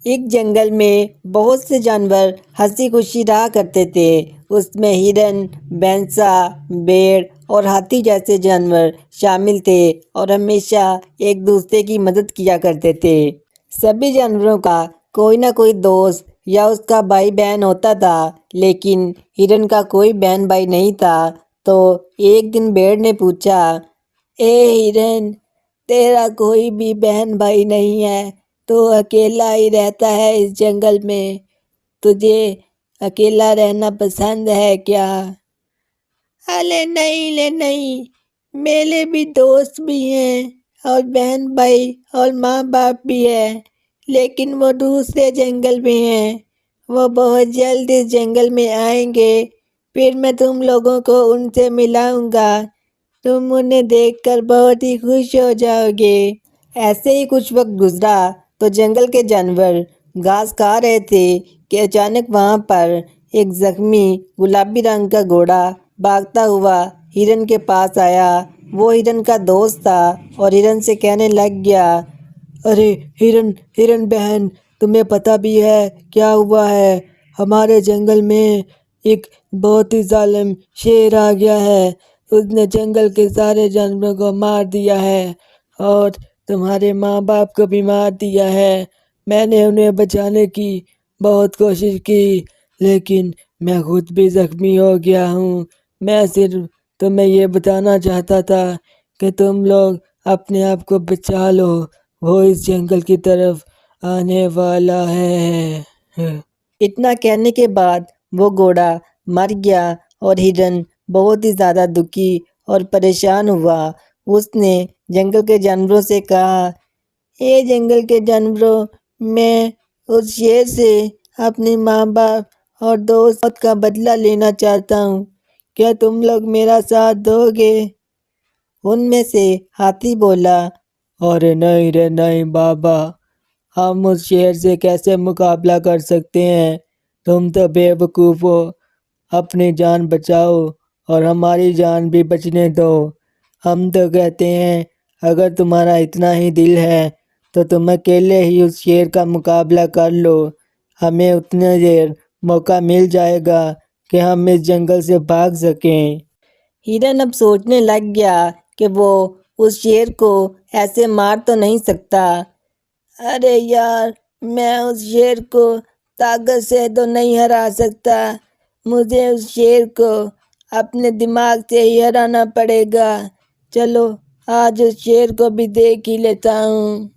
ایک جنگل میں بہت سے جانور ہنسی خوشی رہا کرتے تھے۔ اس میں ہرن، بھینسا، بھیڑ اور ہاتھی جیسے جانور شامل تھے اور ہمیشہ ایک دوسرے کی مدد کیا کرتے تھے۔ سبھی جانوروں کا کوئی نہ کوئی دوست یا اس کا بھائی بہن ہوتا تھا، لیکن ہرن کا کوئی بہن بھائی نہیں تھا۔ تو ایک دن بھیڑ نے پوچھا، اے ہرن، تیرا کوئی بھی بہن بھائی نہیں ہے؟ تو اکیلا ہی رہتا ہے اس جنگل میں؟ تجھے اکیلا رہنا پسند ہے کیا؟ ارے نہیں، میرے بھی دوست بھی ہیں اور بہن بھائی اور ماں باپ بھی ہے، لیکن وہ دوسرے جنگل میں ہیں۔ وہ بہت جلد اس جنگل میں آئیں گے، پھر میں تم لوگوں کو ان سے ملاؤں گا۔ تم انہیں دیکھ کر بہت ہی خوش ہو جاؤ گے۔ ایسے ہی کچھ وقت گزرا تو جنگل کے جانور گھاس کھا رہے تھے کہ اچانک وہاں پر ایک زخمی گلابی رنگ کا گھوڑا بھاگتا ہوا ہرن کے پاس آیا۔ وہ ہرن کا دوست تھا اور ہرن سے کہنے لگ گیا، ارے ہرن بہن، تمہیں پتہ بھی ہے کیا ہوا ہے؟ ہمارے جنگل میں ایک بہت ہی ظالم شیر آ گیا ہے۔ اس نے جنگل کے سارے جانوروں کو مار دیا ہے اور تمہارے ماں باپ کو بھی مار دیا ہے۔ میں نے انہیں بچانے کی بہت کوشش کی، لیکن میں خود بھی زخمی ہو گیا ہوں۔ میں صرف تمہیں یہ بتانا چاہتا تھا کہ تم لوگ اپنے آپ کو بچا لو، وہ اس جنگل کی طرف آنے والا ہے۔ اتنا کہنے کے بعد وہ گھوڑا مر گیا اور ہرن بہت ہی زیادہ دکھی اور پریشان ہوا۔ اس نے جنگل کے جانوروں سے کہا، اے جنگل کے جانوروں، میں اس شیر سے اپنے ماں باپ اور دوست کا بدلہ لینا چاہتا ہوں، کیا تم لوگ میرا ساتھ دو گے؟ ان میں سے ہاتھی بولا، ارے نہیں رے نہیں بابا، ہم اس شیر سے کیسے مقابلہ کر سکتے ہیں؟ تم تو بے وقوف ہو، اپنی جان بچاؤ اور ہماری جان بھی بچنے دو۔ ہم تو کہتے ہیں اگر تمہارا اتنا ہی دل ہے تو تم اکیلے ہی اس شیر کا مقابلہ کر لو، ہمیں اتنے دیر موقع مل جائے گا کہ ہم اس جنگل سے بھاگ سکیں۔ ہرن اب سوچنے لگ گیا کہ وہ اس شیر کو ایسے مار تو نہیں سکتا۔ ارے یار، میں اس شیر کو طاقت سے تو نہیں ہرا سکتا، مجھے اس شیر کو اپنے دماغ سے ہی ہرانا پڑے گا۔ چلو آج اس شیر کو بھی دیکھ ہی لیتا ہوں۔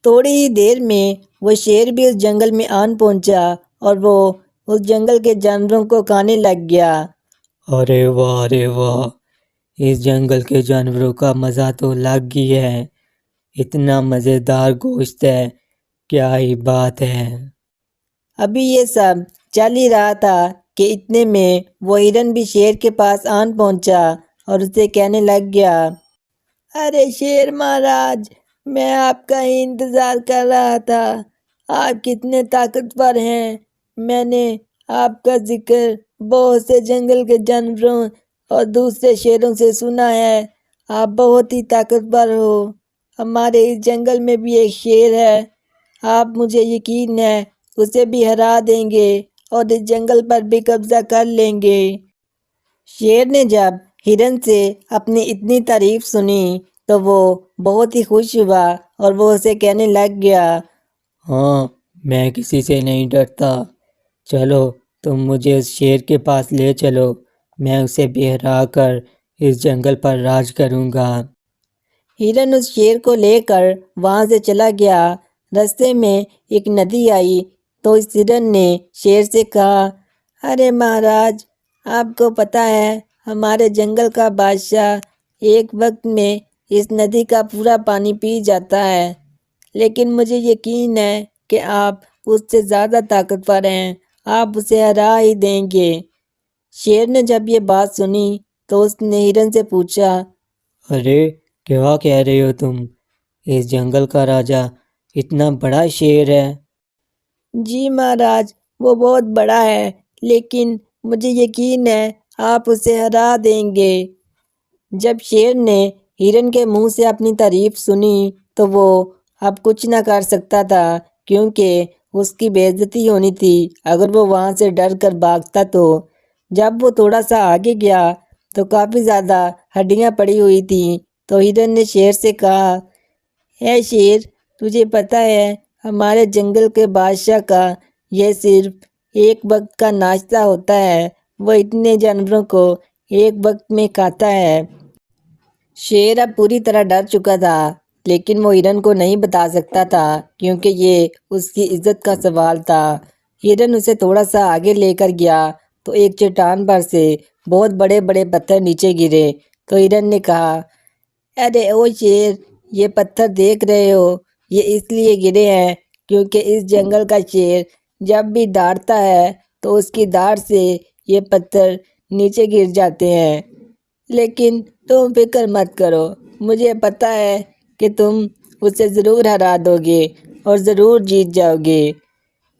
تھوڑی ہی دیر میں وہ شیر بھی اس جنگل میں آن پہنچا اور وہ اس جنگل کے جانوروں کو کھانے لگ گیا۔ ارے واہ، اس جنگل کے جانوروں کا مزہ تو الگ ہی ہے، اتنا مزیدار گوشت ہے، کیا ہی بات ہے۔ ابھی یہ سب چل ہی رہا تھا کہ اتنے میں وہ ہرن بھی شیر کے پاس آن پہنچا اور اسے کہنے لگ گیا، ارے شیر مہاراج، میں آپ کا ہی انتظار کر رہا تھا، آپ کتنے طاقتور ہیں۔ میں نے آپ کا ذکر بہت سے جنگل کے جانوروں اور دوسرے شیروں سے سنا ہے، آپ بہت ہی طاقتور ہو۔ ہمارے اس جنگل میں بھی ایک شیر ہے، آپ مجھے یقین ہے اسے بھی ہرا دیں گے اور اس جنگل پر بھی قبضہ کر لیں گے۔ شیر نے جب ہرن سے اپنی اتنی تعریف سنی تو وہ بہت ہی خوش ہوا اور وہ اسے کہنے لگ گیا، ہاں، میں کسی سے نہیں ڈرتا، چلو تم مجھے اس شیر کے پاس لے چلو، میں اسے بھی ہرا کر اس جنگل پر راج کروں گا۔ ہرن اس شیر کو لے کر وہاں سے چلا گیا۔ راستے میں ایک ندی آئی تو اس ہرن نے شیر سے کہا، ارے مہاراج، آپ کو پتہ ہے ہمارے جنگل کا بادشاہ ایک وقت میں اس ندی کا پورا پانی پی جاتا ہے، لیکن مجھے یقین ہے کہ آپ اس سے زیادہ طاقتور ہیں، آپ اسے ہرا ہی دیں گے۔ شیر نے جب یہ بات سنی تو اس نے ہرن سے پوچھا، ارے کیا کہہ رہے ہو تم؟ اس جنگل کا راجا اتنا بڑا شیر ہے؟ جی مہاراج، وہ بہت بڑا ہے، لیکن مجھے یقین ہے آپ اسے ہرا دیں گے۔ جب شیر نے ہرن کے منہ سے اپنی تعریف سنی تو وہ اب کچھ نہ کر سکتا تھا، کیونکہ اس کی بے عزتی ہونی تھی اگر وہ وہاں سے ڈر کر بھاگتا تو۔ جب وہ تھوڑا سا آگے گیا تو کافی زیادہ ہڈیاں پڑی ہوئی تھیں، تو ہرن نے شیر سے کہا، اے شیر، تجھے پتہ ہے ہمارے جنگل کے بادشاہ کا یہ صرف ایک وقت کا ناشتہ ہوتا ہے، وہ اتنے جانوروں کو ایک وقت میں کھاتا ہے۔ شیر اب پوری طرح ڈر چکا تھا، لیکن وہ ہرن کو نہیں بتا سکتا تھا کیونکہ یہ اس کی عزت کا سوال تھا۔ ہرن اسے تھوڑا سا آگے لے کر گیا تو ایک چٹان پر سے بہت بڑے بڑے پتھر نیچے گرے، تو ہرن نے کہا، ارے او شیر، یہ پتھر دیکھ رہے ہو، یہ اس لیے گرے ہیں کیونکہ اس جنگل کا شیر جب بھی دوڑتا ہے تو اس کی داڑھ سے یہ پتھر نیچے گر جاتے ہیں، لیکن تم فکر مت کرو، مجھے پتہ ہے کہ تم اسے ضرور ہرا دو گے اور ضرور جیت جاؤ گے۔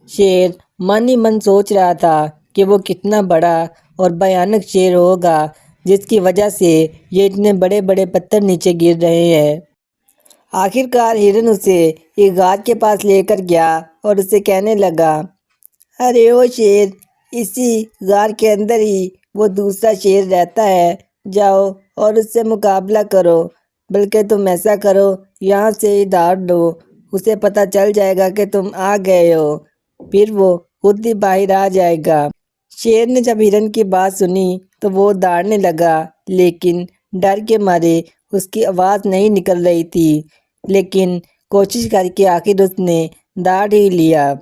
شیر من ہی من سوچ رہا تھا کہ وہ کتنا بڑا اور بھیانک شیر ہوگا جس کی وجہ سے یہ اتنے بڑے بڑے پتھر نیچے گر رہے ہیں۔ آخر کار ہرن اسے ایک غار کے پاس لے کر گیا اور اسے کہنے لگا، ارے او شیر، اسی غار کے اندر ہی وہ دوسرا شیر رہتا ہے، جاؤ اور اس سے مقابلہ کرو، بلکہ تم ایسا کرو یہاں سے ہی دوڑ دو، اسے پتہ چل جائے گا کہ تم آ گئے ہو، پھر وہ خود ہی باہر آ جائے گا۔ شیر نے جب ہرن کی بات سنی تو وہ دوڑنے لگا، لیکن ڈر کے مارے اس کی آواز نہیں نکل رہی تھی، لیکن کوشش کر کے آخر اس نے دوڑ ہی لیا۔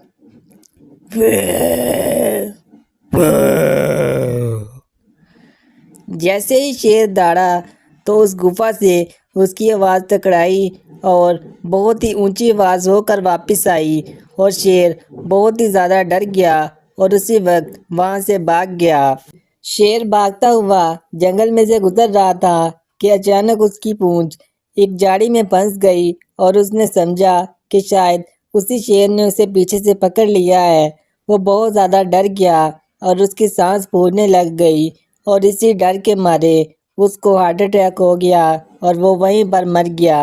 جیسے ہی شیر دوڑا تو اس گفا سے اس کی آواز ٹکرائی اور بہت ہی اونچی آواز ہو کر واپس آئی، اور شیر بہت ہی زیادہ ڈر گیا اور اسی وقت وہاں سے بھاگ گیا۔ شیر بھاگتا ہوا جنگل میں سے گزر رہا تھا کہ اچانک اس کی پونچھ ایک جھاڑی میں پھنس گئی اور اس نے سمجھا کہ شاید اسی شیر نے اسے پیچھے سے پکڑ لیا ہے۔ وہ بہت زیادہ ڈر گیا اور اس کی سانس پھولنے لگ گئی، اور اسی ڈر کے مارے اس کو ہارٹ اٹیک ہو گیا اور وہ وہیں پر مر گیا۔